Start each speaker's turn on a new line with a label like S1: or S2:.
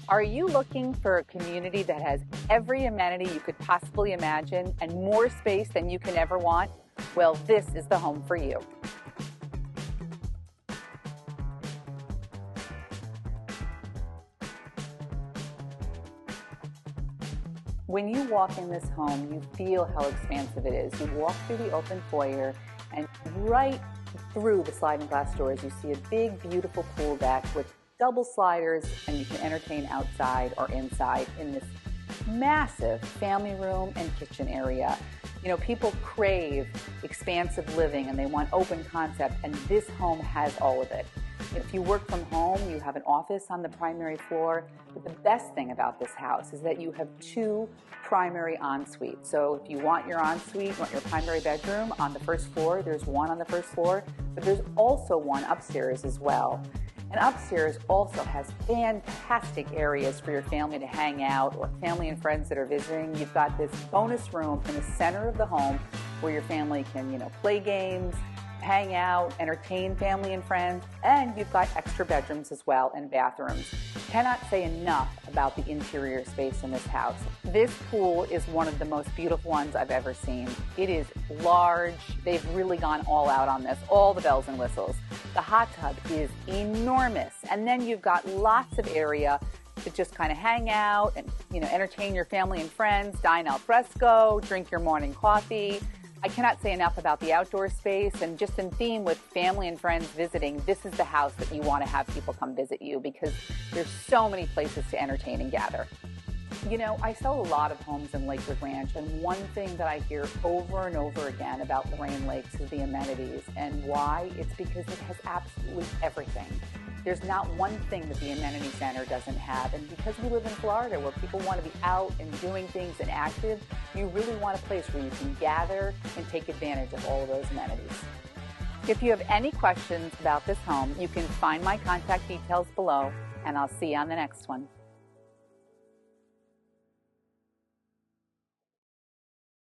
S1: Are you looking for a community that has every amenity you could possibly imagine and more space than you can ever want? Well, this is the home for you. When you walk in this home, you feel how expansive it is. You walk through the open foyer, and right through the sliding glass doors, you see a big, beautiful pool deck with double sliders, and you can entertain outside or inside in this massive family room and kitchen area. You know, people crave expansive living and they want open concept, and this home has all of it. If you work from home, you have an office on the primary floor, but the best thing about this house is that you have two primary en-suites. So if you want your en-suite, you want your primary bedroom on the first floor, there's one on the first floor, but there's also one upstairs as well. And upstairs also has fantastic areas for your family to hang out or family and friends that are visiting. You've got this bonus room in the center of the home where your family can, play games, hang out, entertain family and friends, and you've got extra bedrooms as well and bathrooms. Cannot say enough about the interior space in this house. This pool is one of the most beautiful ones I've ever seen. It is large. They've really gone all out on this, all the bells and whistles. The hot tub is enormous, and then you've got lots of area to just kind of hang out and entertain your family and friends, dine al fresco, drink your morning coffee. I cannot say enough about the outdoor space, and just in theme with family and friends visiting, this is the house that you want to have people come visit you because there's so many places to entertain and gather. I sell a lot of homes in Lakewood Ranch, and one thing that I hear over and over again about Lorraine Lakes is the amenities. And why? It's because it has absolutely everything. There's not one thing that the Amenity Center doesn't have, and because we live in Florida where people want to be out and doing things and active, you really want a place where you can gather and take advantage of all of those amenities. If you have any questions about this home, you can find my contact details below, and I'll see you on the next one.